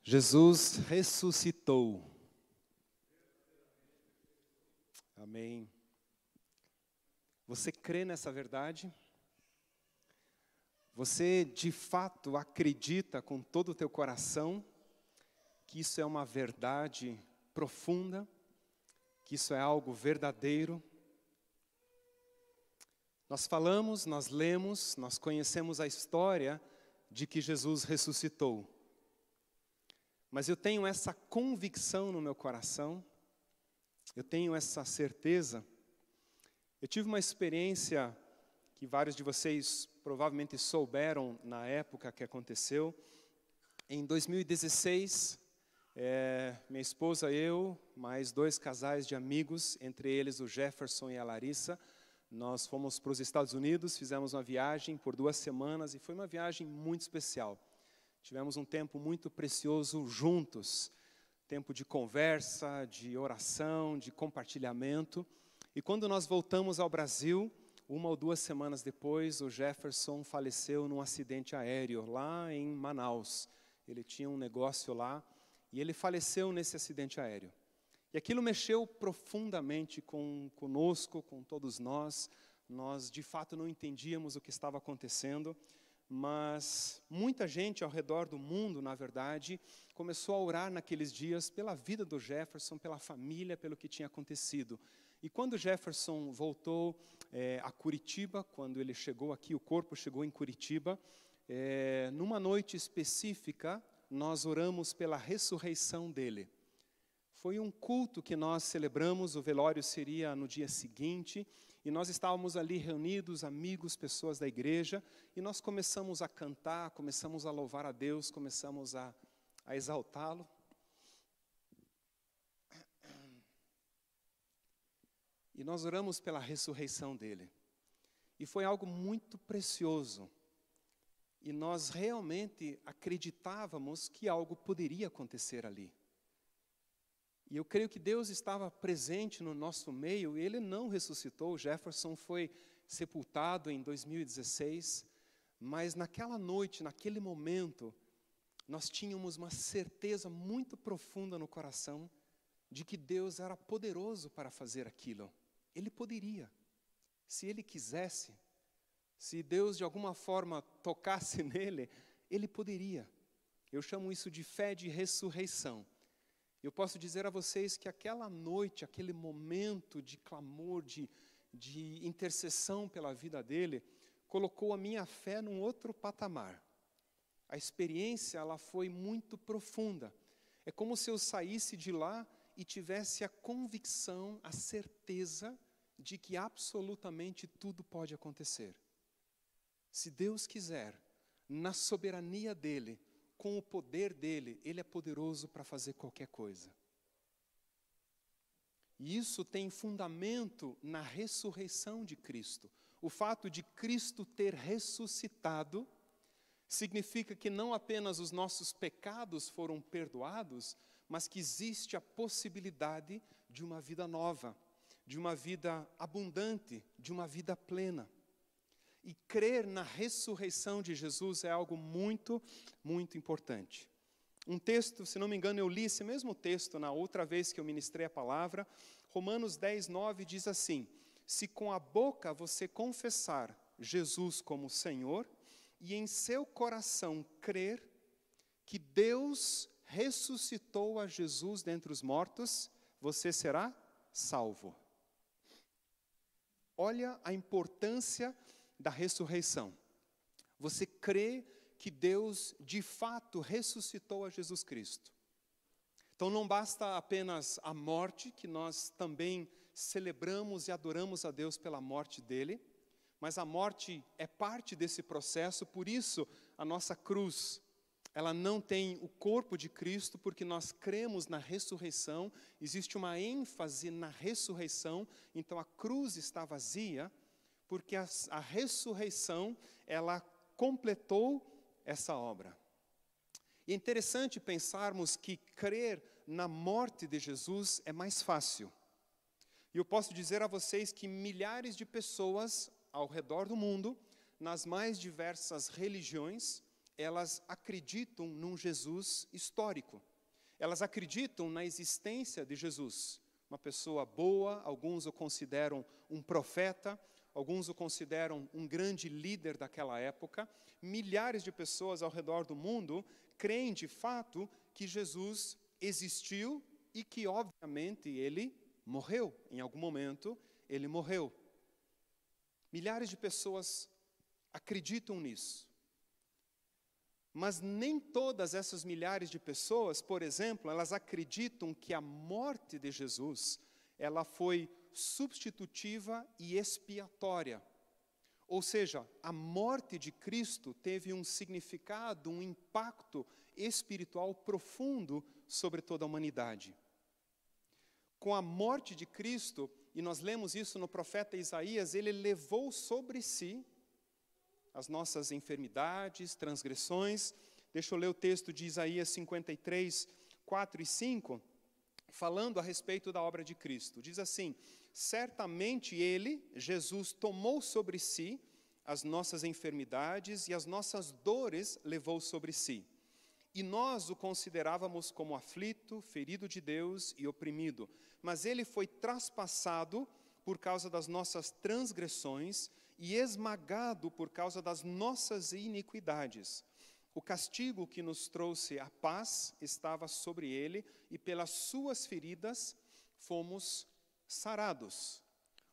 Jesus ressuscitou. Amém. Você crê nessa verdade? Você de fato acredita com todo o teu coração que isso é uma verdade profunda, que isso é algo verdadeiro? Nós falamos, nós lemos, nós conhecemos a história de que Jesus ressuscitou. Mas eu tenho essa convicção no meu coração, eu tenho essa certeza. Eu tive uma experiência que vários de vocês provavelmente souberam na época que aconteceu. Em 2016, minha esposa, eu, mais 2 casais de amigos, entre eles o Jefferson e a Larissa, nós fomos para os Estados Unidos, fizemos uma viagem por 2 semanas e foi uma viagem muito especial. Tivemos um tempo muito precioso juntos, tempo de conversa, de oração, de compartilhamento. E quando nós voltamos ao Brasil, 1 ou 2 semanas depois, o Jefferson faleceu num acidente aéreo lá em Manaus. Ele tinha um negócio lá e ele faleceu nesse acidente aéreo. E aquilo mexeu profundamente conosco, com todos nós. Nós, de fato, não entendíamos o que estava acontecendo. Mas muita gente ao redor do mundo, na verdade, começou a orar naqueles dias pela vida do Jefferson, pela família, pelo que tinha acontecido. E quando Jefferson voltou a Curitiba, quando ele chegou aqui, o corpo chegou em Curitiba, numa noite específica, nós oramos pela ressurreição dele. Foi um culto que nós celebramos, o velório seria no dia seguinte, e nós estávamos ali reunidos, amigos, pessoas da igreja, e nós começamos a cantar, começamos a louvar a Deus, começamos a exaltá-lo. E nós oramos pela ressurreição dele. E foi algo muito precioso. E nós realmente acreditávamos que algo poderia acontecer ali. E eu creio que Deus estava presente no nosso meio, e Ele não ressuscitou. Jefferson foi sepultado em 2016, mas naquela noite, naquele momento, nós tínhamos uma certeza muito profunda no coração de que Deus era poderoso para fazer aquilo. Ele poderia, se Ele quisesse, se Deus de alguma forma tocasse nele, Ele poderia. Eu chamo isso de fé de ressurreição. Eu posso dizer a vocês que aquela noite, aquele momento de clamor, de intercessão pela vida dele, colocou a minha fé num outro patamar. A experiência, ela foi muito profunda. É como se eu saísse de lá e tivesse a convicção, a certeza de que absolutamente tudo pode acontecer. Se Deus quiser, na soberania dele, com o poder dele, ele é poderoso para fazer qualquer coisa. E isso tem fundamento na ressurreição de Cristo. O fato de Cristo ter ressuscitado significa que não apenas os nossos pecados foram perdoados, mas que existe a possibilidade de uma vida nova, de uma vida abundante, de uma vida plena. E crer na ressurreição de Jesus é algo muito, muito importante. Um texto, se não me engano, eu li esse mesmo texto na outra vez que eu ministrei a palavra. Romanos 10:9 diz assim: se com a boca você confessar Jesus como Senhor e em seu coração crer que Deus ressuscitou a Jesus dentre os mortos, você será salvo. Olha a importância da ressurreição. Você crê que Deus de fato ressuscitou a Jesus Cristo. Então não basta apenas a morte, que nós também celebramos e adoramos a Deus pela morte dele, mas a morte é parte desse processo, por isso a nossa cruz, ela não tem o corpo de Cristo, porque nós cremos na ressurreição, existe uma ênfase na ressurreição, então a cruz está vazia, porque a ressurreição, ela completou essa obra. E é interessante pensarmos que crer na morte de Jesus é mais fácil. E eu posso dizer a vocês que milhares de pessoas ao redor do mundo, nas mais diversas religiões, elas acreditam num Jesus histórico. Elas acreditam na existência de Jesus. Uma pessoa boa, alguns o consideram um profeta, alguns o consideram um grande líder daquela época. Milhares de pessoas ao redor do mundo creem de fato que Jesus existiu e que, obviamente, ele morreu. Em algum momento, ele morreu. Milhares de pessoas acreditam nisso. Mas nem todas essas milhares de pessoas, por exemplo, elas acreditam que a morte de Jesus, ela foi substitutiva e expiatória. Ou seja, a morte de Cristo teve um significado, um impacto espiritual profundo sobre toda a humanidade. Com a morte de Cristo, e nós lemos isso no profeta Isaías, ele levou sobre si as nossas enfermidades, transgressões. Deixa eu ler o texto de Isaías 53, 4 e 5, falando a respeito da obra de Cristo. Diz assim: certamente ele, Jesus, tomou sobre si as nossas enfermidades e as nossas dores levou sobre si. E nós o considerávamos como aflito, ferido de Deus e oprimido. Mas ele foi traspassado por causa das nossas transgressões e esmagado por causa das nossas iniquidades. O castigo que nos trouxe a paz estava sobre ele, e pelas suas feridas fomos sarados.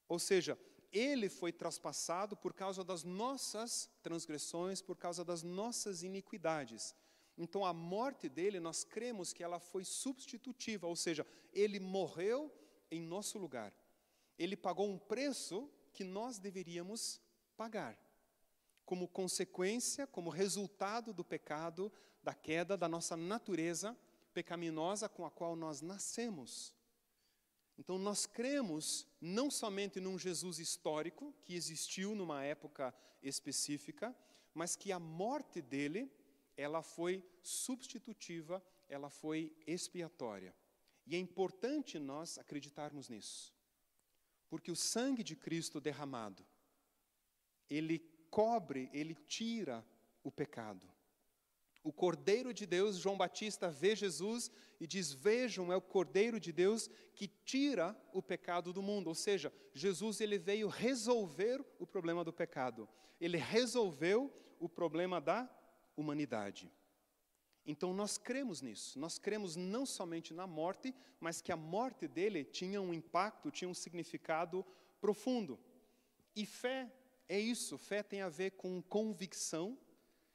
Ou seja, ele foi traspassado por causa das nossas transgressões, por causa das nossas iniquidades. Então, a morte dele, nós cremos que ela foi substitutiva, ou seja, ele morreu em nosso lugar. Ele pagou um preço que nós deveríamos pagar, como consequência, como resultado do pecado, da queda da nossa natureza pecaminosa com a qual nós nascemos. Então, nós cremos não somente num Jesus histórico, que existiu numa época específica, mas que a morte dele, ela foi substitutiva, ela foi expiatória. E é importante nós acreditarmos nisso, porque o sangue de Cristo derramado, ele cobre, ele tira o pecado. O Cordeiro de Deus, João Batista vê Jesus e diz: vejam, é o Cordeiro de Deus que tira o pecado do mundo. Ou seja, Jesus ele veio resolver o problema do pecado. Ele resolveu o problema da humanidade. Então nós cremos nisso. Nós cremos não somente na morte, mas que a morte dele tinha um impacto, tinha um significado profundo. E fé é isso. Fé tem a ver com convicção.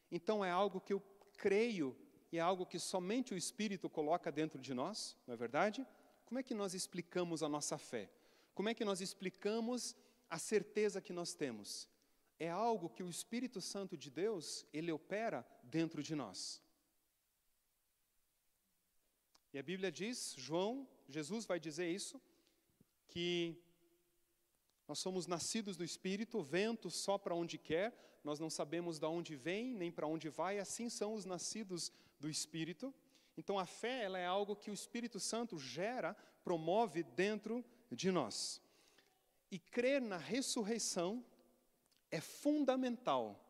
Então é algo que eu creio e é algo que somente o Espírito coloca dentro de nós, não é verdade? Como é que nós explicamos a nossa fé? Como é que nós explicamos a certeza que nós temos? É algo que o Espírito Santo de Deus, ele opera dentro de nós. E a Bíblia diz, Jesus vai dizer isso, que nós somos nascidos do Espírito, o vento sopra onde quer, nós não sabemos de onde vem, nem para onde vai, assim são os nascidos do Espírito. Então a fé, ela é algo que o Espírito Santo gera, promove dentro de nós. E crer na ressurreição é fundamental,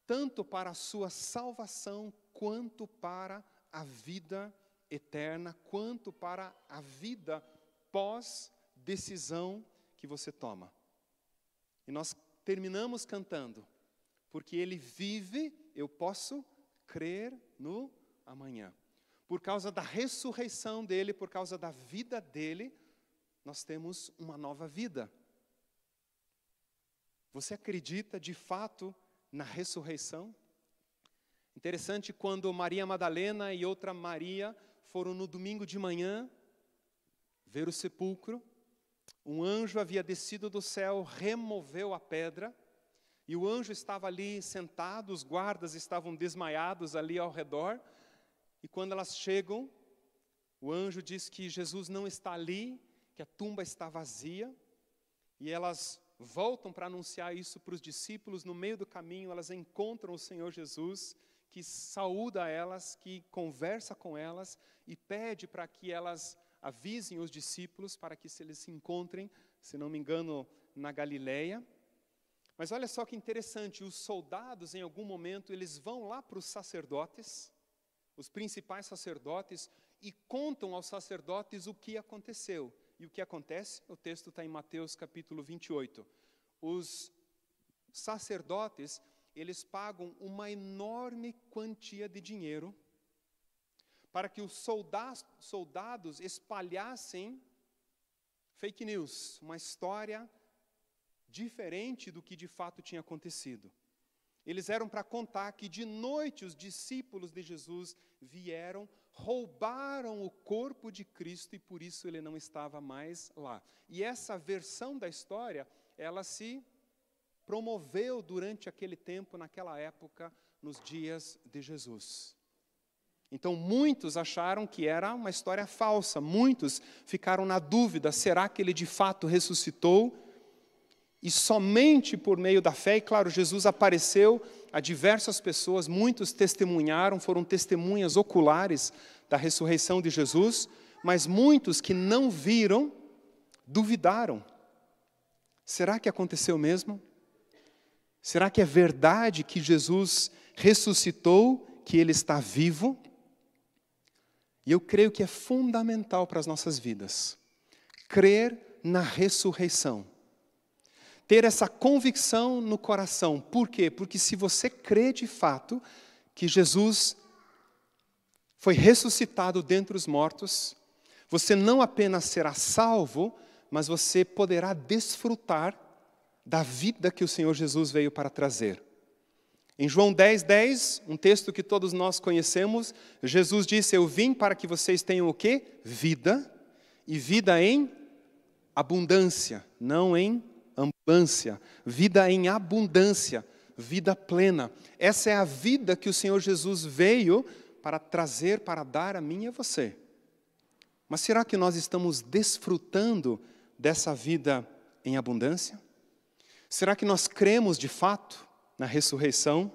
tanto para a sua salvação, quanto para a vida eterna, quanto para a vida pós-decisão que você toma. E nós terminamos cantando, porque ele vive, eu posso crer no amanhã. Por causa da ressurreição dele, por causa da vida dele, nós temos uma nova vida. Você acredita de fato na ressurreição? Interessante, quando Maria Madalena e outra Maria foram no domingo de manhã ver o sepulcro, um anjo havia descido do céu, removeu a pedra, e o anjo estava ali sentado, os guardas estavam desmaiados ali ao redor, e quando elas chegam, o anjo diz que Jesus não está ali, que a tumba está vazia, e elas voltam para anunciar isso para os discípulos. No meio do caminho, elas encontram o Senhor Jesus, que saúda elas, que conversa com elas, e pede para que elas avisem os discípulos para que se eles se encontrem, se não me engano, na Galileia. Mas olha só que interessante, os soldados, em algum momento, eles vão lá para os sacerdotes, os principais sacerdotes, e contam aos sacerdotes o que aconteceu. E o que acontece? O texto está em Mateus capítulo 28. Os sacerdotes, eles pagam uma enorme quantia de dinheiro para que os soldados espalhassem fake news, uma história diferente do que de fato tinha acontecido. Eles eram para contar que de noite os discípulos de Jesus vieram, roubaram o corpo de Cristo e por isso ele não estava mais lá. E essa versão da história, ela se promoveu durante aquele tempo, naquela época, nos dias de Jesus. Então muitos acharam que era uma história falsa, muitos ficaram na dúvida, será que ele de fato ressuscitou? E somente por meio da fé, e claro, Jesus apareceu a diversas pessoas, muitos testemunharam, foram testemunhas oculares da ressurreição de Jesus, mas muitos que não viram, duvidaram. Será que aconteceu mesmo? Será que é verdade que Jesus ressuscitou, que Ele está vivo? E eu creio que é fundamental para as nossas vidas crer na ressurreição. Ter essa convicção no coração. Por quê? Porque se você crê de fato que Jesus foi ressuscitado dentre os mortos, você não apenas será salvo, mas você poderá desfrutar da vida que o Senhor Jesus veio para trazer. Em João 10:10, um texto que todos nós conhecemos, Jesus disse, eu vim para que vocês tenham o quê? Vida, e vida em abundância, não em ambulância, vida em abundância, vida plena. Essa é a vida que o Senhor Jesus veio para trazer, para dar a mim e a você. Mas será que nós estamos desfrutando dessa vida em abundância? Será que nós cremos de fato na ressurreição?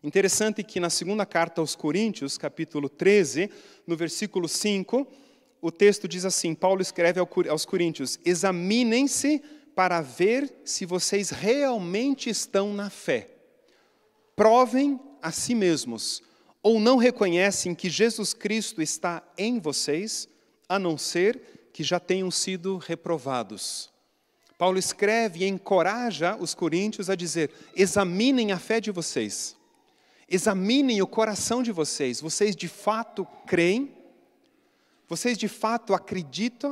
Interessante que na segunda carta aos Coríntios, capítulo 13, no versículo 5, o texto diz assim, Paulo escreve aos Coríntios, examinem-se para ver se vocês realmente estão na fé. Provem a si mesmos, ou não reconhecem que Jesus Cristo está em vocês, a não ser que já tenham sido reprovados. Paulo escreve e encoraja os coríntios a dizer, examinem a fé de vocês, examinem o coração de vocês, vocês de fato creem, vocês de fato acreditam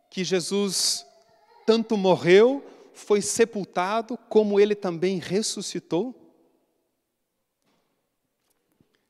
que Jesus tanto morreu, foi sepultado, como Ele também ressuscitou?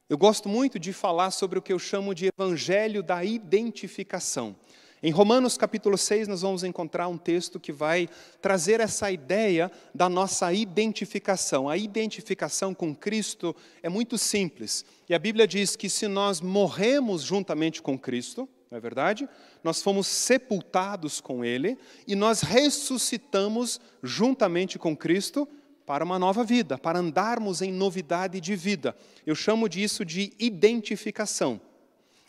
Eu gosto muito de falar sobre o que eu chamo de evangelho da identificação. Em Romanos capítulo 6, nós vamos encontrar um texto que vai trazer essa ideia da nossa identificação. A identificação com Cristo é muito simples. E a Bíblia diz que se nós morremos juntamente com Cristo, não é verdade? Nós fomos sepultados com Ele e nós ressuscitamos juntamente com Cristo para uma nova vida, para andarmos em novidade de vida. Eu chamo disso de identificação.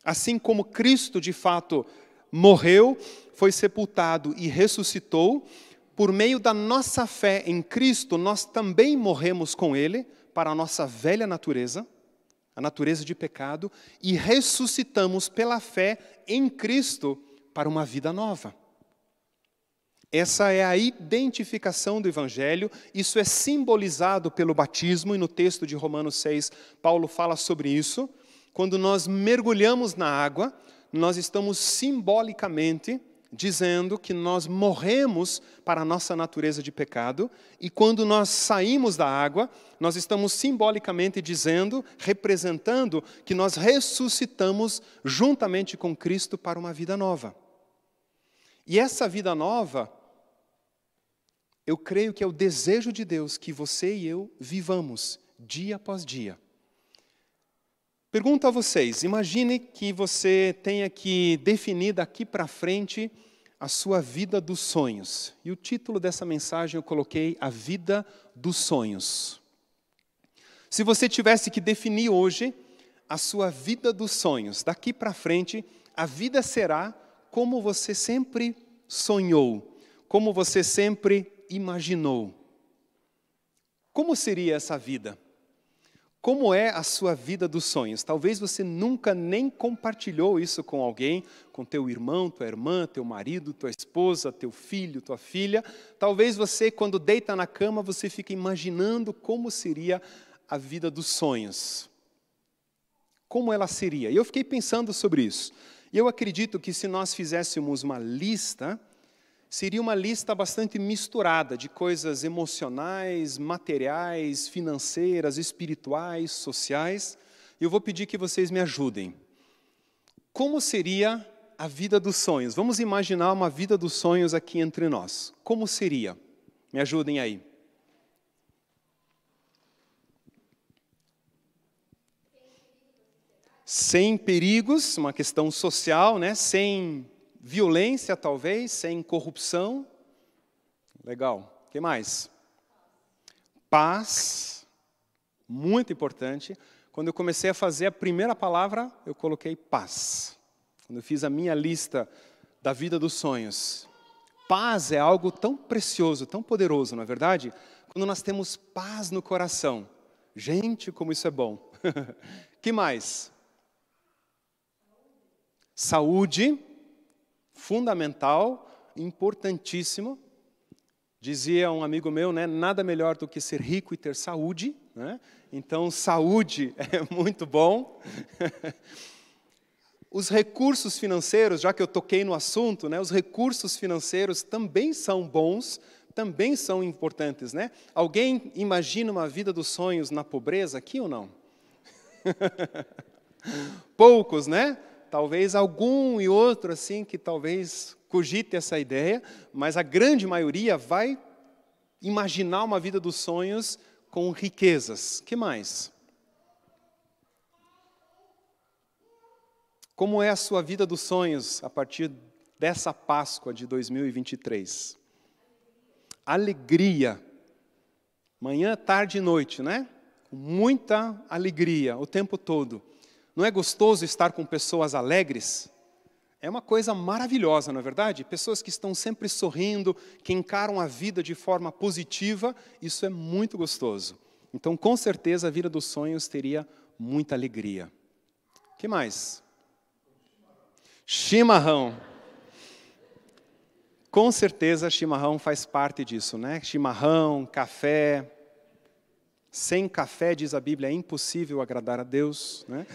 Assim como Cristo, de fato, morreu, foi sepultado e ressuscitou, por meio da nossa fé em Cristo, nós também morremos com Ele para a nossa velha natureza, a natureza de pecado, e ressuscitamos pela fé em Cristo para uma vida nova. Essa é a identificação do Evangelho, isso é simbolizado pelo batismo, e no texto de Romanos 6, Paulo fala sobre isso. Quando nós mergulhamos na água, nós estamos simbolicamente dizendo que nós morremos para a nossa natureza de pecado, e quando nós saímos da água, nós estamos simbolicamente dizendo, representando, que nós ressuscitamos juntamente com Cristo para uma vida nova. E essa vida nova, eu creio que é o desejo de Deus que você e eu vivamos dia após dia. Pergunto a vocês, imagine que você tenha que definir daqui para frente a sua vida dos sonhos. E o título dessa mensagem eu coloquei, A Vida dos Sonhos. Se você tivesse que definir hoje a sua vida dos sonhos, daqui para frente, a vida será como você sempre sonhou, como você sempre imaginou. Como seria essa vida? Como é a sua vida dos sonhos? Talvez você nunca nem compartilhou isso com alguém, com teu irmão, tua irmã, teu marido, tua esposa, teu filho, tua filha. Talvez você, quando deita na cama, você fique imaginando como seria a vida dos sonhos. Como ela seria? E eu fiquei pensando sobre isso. E eu acredito que se nós fizéssemos uma lista, seria uma lista bastante misturada de coisas emocionais, materiais, financeiras, espirituais, sociais. E eu vou pedir que vocês me ajudem. Como seria a vida dos sonhos? Vamos imaginar uma vida dos sonhos aqui entre nós. Como seria? Me ajudem aí. Sem perigos, uma questão social, né? Sem violência, talvez, sem corrupção. Legal. O que mais? Paz, muito importante. Quando eu comecei a fazer a primeira palavra, eu coloquei paz. Quando eu fiz a minha lista da vida dos sonhos. Paz é algo tão precioso, tão poderoso, não é verdade? Quando nós temos paz no coração. Gente, como isso é bom. Que mais? Saúde, fundamental, importantíssimo. Dizia um amigo meu, né, nada melhor do que ser rico e ter saúde, né? Então, saúde é muito bom. Os recursos financeiros, já que eu toquei no assunto, né, os recursos financeiros também são bons, também são importantes, né? Alguém imagina uma vida dos sonhos na pobreza aqui ou não? Poucos, né? Talvez algum e outro assim que talvez cogite essa ideia, mas a grande maioria vai imaginar uma vida dos sonhos com riquezas. Que mais? Como é a sua vida dos sonhos a partir dessa Páscoa de 2023? Alegria. Manhã, tarde e noite, né? Com muita alegria o tempo todo. Não é gostoso estar com pessoas alegres? É uma coisa maravilhosa, não é verdade? Pessoas que estão sempre sorrindo, que encaram a vida de forma positiva, isso é muito gostoso. Então, com certeza, a vida dos sonhos teria muita alegria. O que mais? Chimarrão. Com certeza, chimarrão faz parte disso, né? Chimarrão, café. Sem café, diz a Bíblia, é impossível agradar a Deus, né?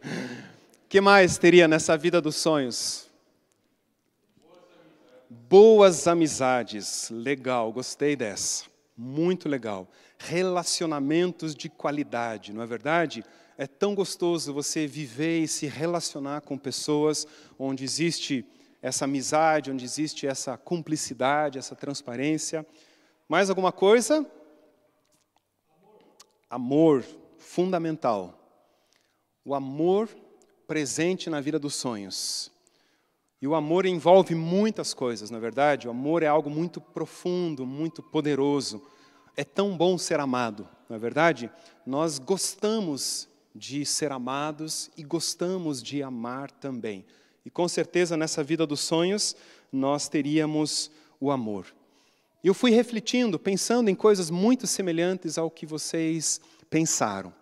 O que mais teria nessa vida dos sonhos? Boas amizades. Legal, gostei dessa. Muito legal. Relacionamentos de qualidade, não é verdade? É tão gostoso você viver e se relacionar com pessoas onde existe essa amizade, onde existe essa cumplicidade, essa transparência. Mais alguma coisa? Amor, fundamental. O amor presente na vida dos sonhos. E o amor envolve muitas coisas, não é verdade? O amor é algo muito profundo, muito poderoso. É tão bom ser amado, não é verdade? Nós gostamos de ser amados e gostamos de amar também. E com certeza nessa vida dos sonhos nós teríamos o amor. Eu fui refletindo, pensando em coisas muito semelhantes ao que vocês pensaram.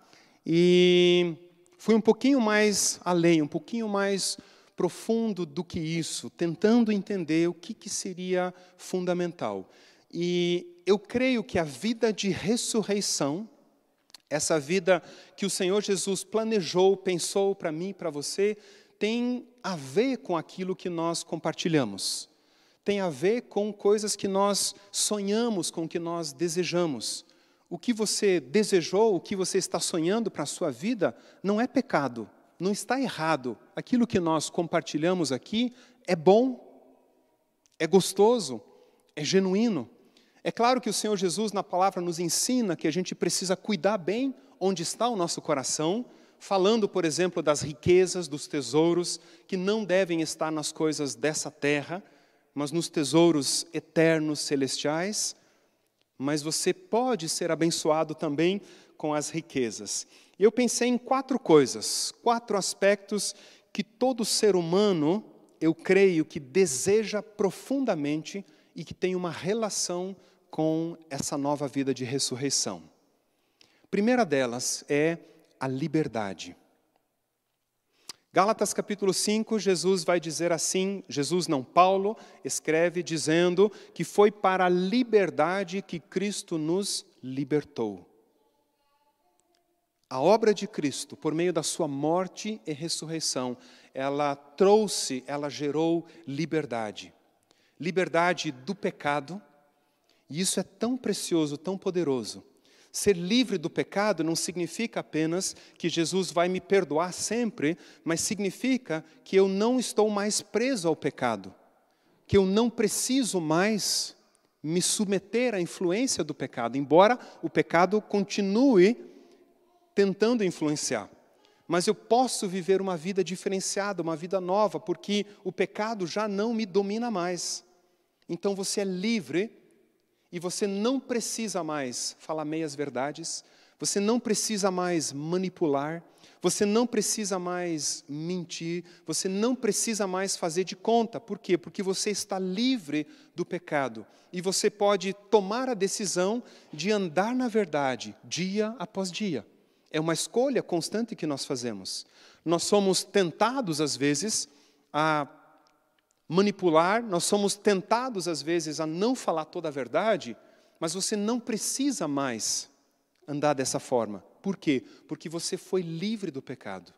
E fui um pouquinho mais além, um pouquinho mais profundo do que isso, tentando entender o que seria fundamental. E eu creio que a vida de ressurreição, essa vida que o Senhor Jesus planejou, pensou para mim e para você, tem a ver com aquilo que nós compartilhamos. Tem a ver com coisas que nós sonhamos, com o que nós desejamos. O que você desejou, o que você está sonhando para a sua vida, não é pecado, não está errado. Aquilo que nós compartilhamos aqui é bom, é gostoso, é genuíno. É claro que o Senhor Jesus, na palavra, nos ensina que a gente precisa cuidar bem onde está o nosso coração, falando, por exemplo, das riquezas, dos tesouros, que não devem estar nas coisas dessa terra, mas nos tesouros eternos, celestiais. Mas você pode ser abençoado também com as riquezas. E eu pensei em 4 coisas, 4 aspectos que todo ser humano eu creio que deseja profundamente e que tem uma relação com essa nova vida de ressurreição. A primeira delas é a liberdade. Gálatas capítulo 5, Jesus vai dizer assim, Jesus não, Paulo, escreve dizendo que foi para a liberdade que Cristo nos libertou. A obra de Cristo, por meio da sua morte e ressurreição, ela gerou liberdade. Liberdade do pecado, e isso é tão precioso, tão poderoso. Ser livre do pecado não significa apenas que Jesus vai me perdoar sempre, mas significa que eu não estou mais preso ao pecado, que eu não preciso mais me submeter à influência do pecado, embora o pecado continue tentando influenciar. Mas eu posso viver uma vida diferenciada, uma vida nova, porque o pecado já não me domina mais. Então você é livre. E você não precisa mais falar meias verdades, você não precisa mais manipular, você não precisa mais mentir, você não precisa mais fazer de conta. Por quê? Porque você está livre do pecado. E você pode tomar a decisão de andar na verdade, dia após dia. É uma escolha constante que nós fazemos. Nós somos tentados, às vezes, a manipular, nós somos tentados às vezes a não falar toda a verdade, mas você não precisa mais andar dessa forma. Por quê? Porque você foi livre do pecado.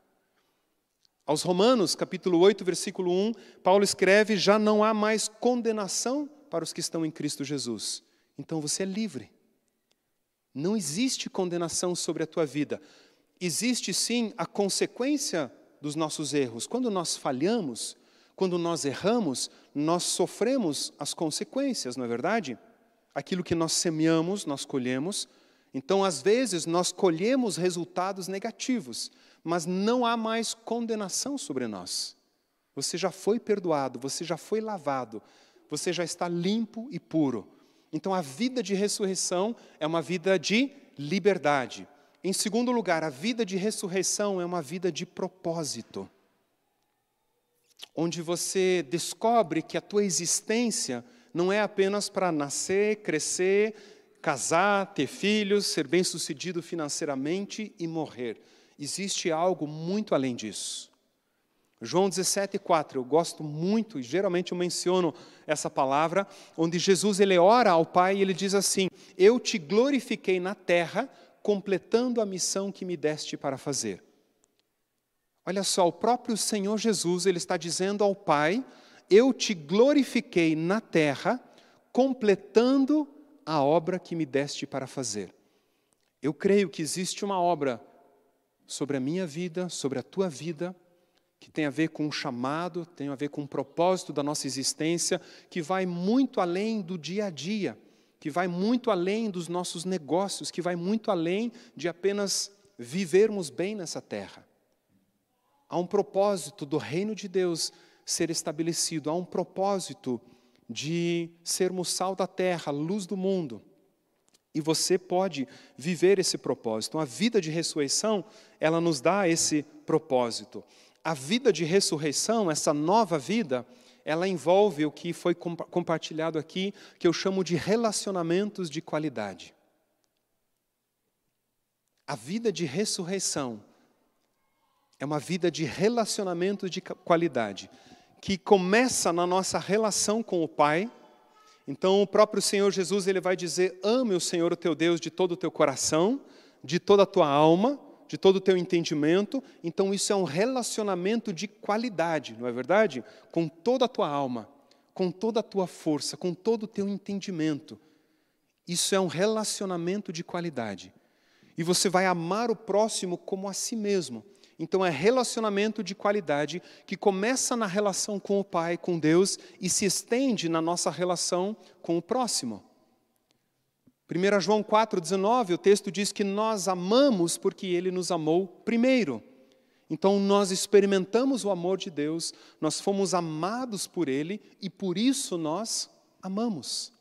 Aos Romanos, capítulo 8, versículo 1, Paulo escreve, já não há mais condenação para os que estão em Cristo Jesus. Então você é livre. Não existe condenação sobre a tua vida. Existe sim a consequência dos nossos erros. Quando nós falhamos, quando nós erramos, nós sofremos as consequências, não é verdade? Aquilo que nós semeamos, nós colhemos. Então, às vezes, nós colhemos resultados negativos, mas não há mais condenação sobre nós. Você já foi perdoado, você já foi lavado, você já está limpo e puro. Então, a vida de ressurreição é uma vida de liberdade. Em segundo lugar, a vida de ressurreição é uma vida de propósito, onde você descobre que a tua existência não é apenas para nascer, crescer, casar, ter filhos, ser bem-sucedido financeiramente e morrer. Existe algo muito além disso. João 17,4, eu gosto muito, e geralmente eu menciono essa palavra, onde Jesus ele ora ao Pai e ele diz assim, eu te glorifiquei na terra, completando a missão que me deste para fazer. Olha só, o próprio Senhor Jesus, ele está dizendo ao Pai, eu te glorifiquei na terra, completando a obra que me deste para fazer. Eu creio que existe uma obra sobre a minha vida, sobre a tua vida, que tem a ver com um chamado, tem a ver com um propósito da nossa existência, que vai muito além do dia a dia, que vai muito além dos nossos negócios, que vai muito além de apenas vivermos bem nessa terra. Há um propósito do reino de Deus ser estabelecido, há um propósito de sermos sal da terra, luz do mundo. E você pode viver esse propósito. Então, a vida de ressurreição, ela nos dá esse propósito. A vida de ressurreição, essa nova vida, ela envolve o que foi compartilhado aqui, que eu chamo de relacionamentos de qualidade. A vida de ressurreição é uma vida de relacionamento de qualidade, que começa na nossa relação com o Pai. Então, o próprio Senhor Jesus ele vai dizer, ame o Senhor, o teu Deus, de todo o teu coração, de toda a tua alma, de todo o teu entendimento. Então, isso é um relacionamento de qualidade, não é verdade? Com toda a tua alma, com toda a tua força, com todo o teu entendimento. Isso é um relacionamento de qualidade. E você vai amar o próximo como a si mesmo. Então, é relacionamento de qualidade que começa na relação com o Pai, com Deus, e se estende na nossa relação com o próximo. 1 João 4,19, o texto diz que nós amamos porque Ele nos amou primeiro. Então, nós experimentamos o amor de Deus, nós fomos amados por Ele e por isso nós amamos.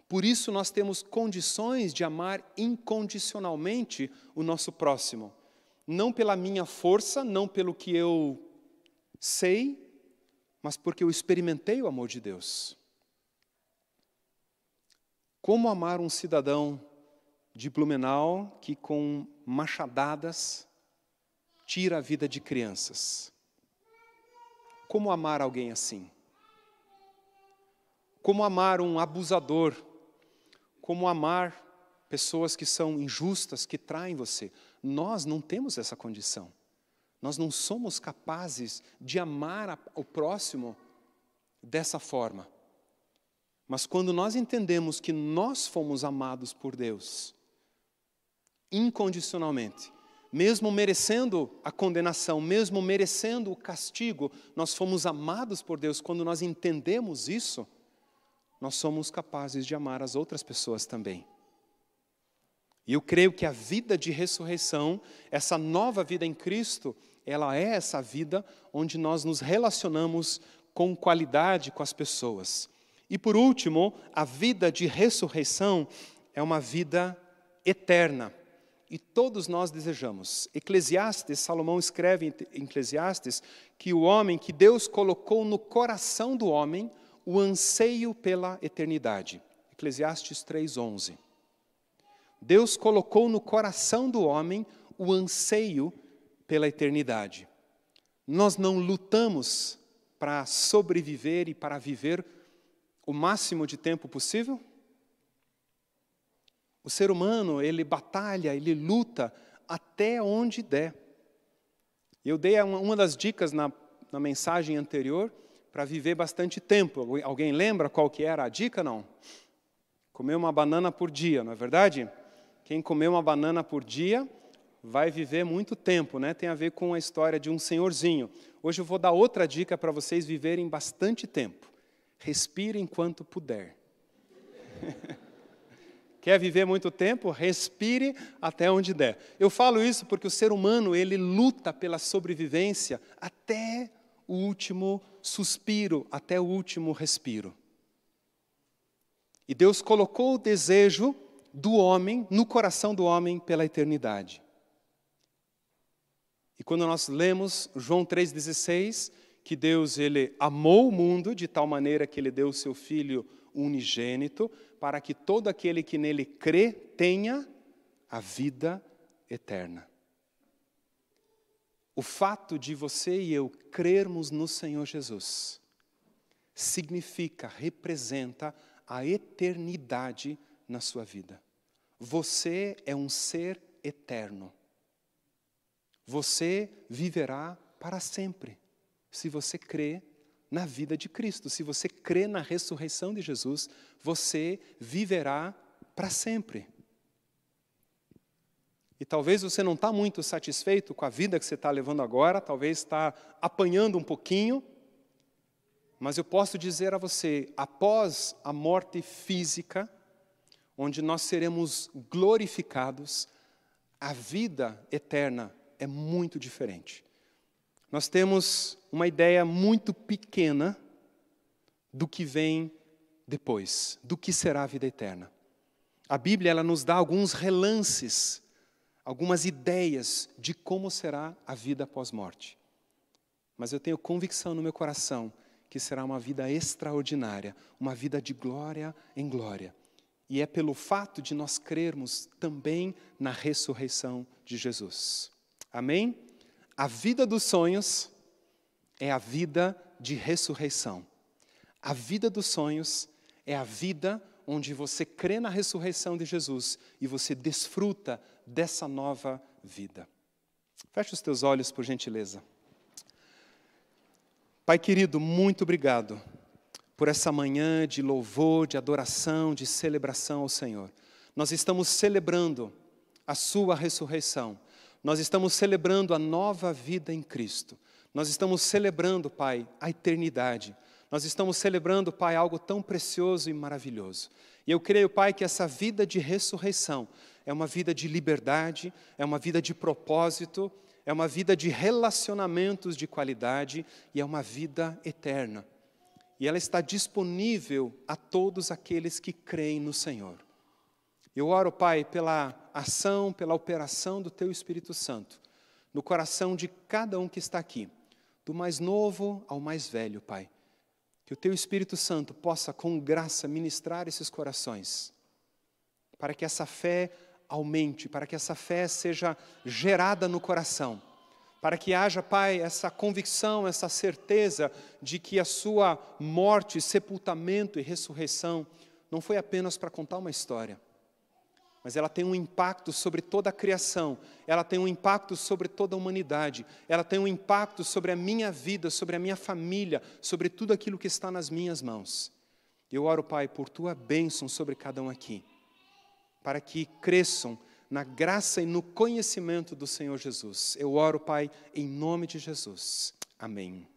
Por isso nós temos condições de amar incondicionalmente o nosso próximo. Não pela minha força, não pelo que eu sei, mas porque eu experimentei o amor de Deus. Como amar um cidadão de Blumenau que com machadadas tira a vida de crianças? Como amar alguém assim? Como amar um abusador? Como amar pessoas que são injustas, que traem você? Nós não temos essa condição. Nós não somos capazes de amar o próximo dessa forma. Mas quando nós entendemos que nós fomos amados por Deus, incondicionalmente, mesmo merecendo a condenação, mesmo merecendo o castigo, nós fomos amados por Deus. Quando nós entendemos isso, nós somos capazes de amar as outras pessoas também. E eu creio que a vida de ressurreição, essa nova vida em Cristo, ela é essa vida onde nós nos relacionamos com qualidade com as pessoas. E por último, a vida de ressurreição é uma vida eterna. E todos nós desejamos. Eclesiastes, Salomão escreve em Eclesiastes que o homem, que Deus colocou no coração do homem o anseio pela eternidade. Eclesiastes 3:11. Deus colocou no coração do homem o anseio pela eternidade. Nós não lutamos para sobreviver e para viver o máximo de tempo possível? O ser humano, ele batalha, ele luta até onde der. Eu dei uma das dicas na mensagem anterior para viver bastante tempo. Alguém lembra qual que era a dica, não? Comer uma banana por dia, não é verdade? Quem comer uma banana por dia vai viver muito tempo, né? Tem a ver com a história de um senhorzinho. Hoje eu vou dar outra dica para vocês viverem bastante tempo. Respire enquanto puder. Quer viver muito tempo? Respire até onde der. Eu falo isso porque o ser humano, ele luta pela sobrevivência até o último suspiro, até o último respiro. E Deus colocou o desejo do homem, no coração do homem, pela eternidade. E quando nós lemos João 3,16, que Deus ele amou o mundo de tal maneira que Ele deu o Seu Filho unigênito, para que todo aquele que nele crê tenha a vida eterna. O fato de você e eu crermos no Senhor Jesus significa, representa a eternidade na sua vida. Você é um ser eterno. Você viverá para sempre, se você crê na vida de Cristo. Se você crê na ressurreição de Jesus, você viverá para sempre. E talvez você não está muito satisfeito com a vida que você está levando agora, talvez está apanhando um pouquinho, mas eu posso dizer a você, após a morte física, onde nós seremos glorificados, a vida eterna é muito diferente. Nós temos uma ideia muito pequena do que vem depois, do que será a vida eterna. A Bíblia ela nos dá alguns relances, algumas ideias de como será a vida pós-morte. Mas eu tenho convicção no meu coração que será uma vida extraordinária, uma vida de glória em glória. E é pelo fato de nós crermos também na ressurreição de Jesus. Amém? A vida dos sonhos é a vida de ressurreição. A vida dos sonhos é a vida onde você crê na ressurreição de Jesus e você desfruta dessa nova vida. Feche os teus olhos, por gentileza. Pai querido, muito obrigado por essa manhã de louvor, de adoração, de celebração ao Senhor. Nós estamos celebrando a sua ressurreição. Nós estamos celebrando a nova vida em Cristo. Nós estamos celebrando, Pai, a eternidade. Nós estamos celebrando, Pai, algo tão precioso e maravilhoso. E eu creio, Pai, que essa vida de ressurreição é uma vida de liberdade, é uma vida de propósito, é uma vida de relacionamentos de qualidade e é uma vida eterna. E ela está disponível a todos aqueles que creem no Senhor. Eu oro, Pai, pela ação, pela operação do Teu Espírito Santo, no coração de cada um que está aqui, do mais novo ao mais velho, Pai. Que o Teu Espírito Santo possa, com graça, ministrar esses corações, para que essa fé aumente, para que essa fé seja gerada no coração, para que haja, Pai, essa convicção, essa certeza de que a sua morte, sepultamento e ressurreição não foi apenas para contar uma história, mas ela tem um impacto sobre toda a criação, ela tem um impacto sobre toda a humanidade, ela tem um impacto sobre a minha vida, sobre a minha família, sobre tudo aquilo que está nas minhas mãos. Eu oro, Pai, por Tua bênção sobre cada um aqui, para que cresçam na graça e no conhecimento do Senhor Jesus. Eu oro, Pai, em nome de Jesus. Amém.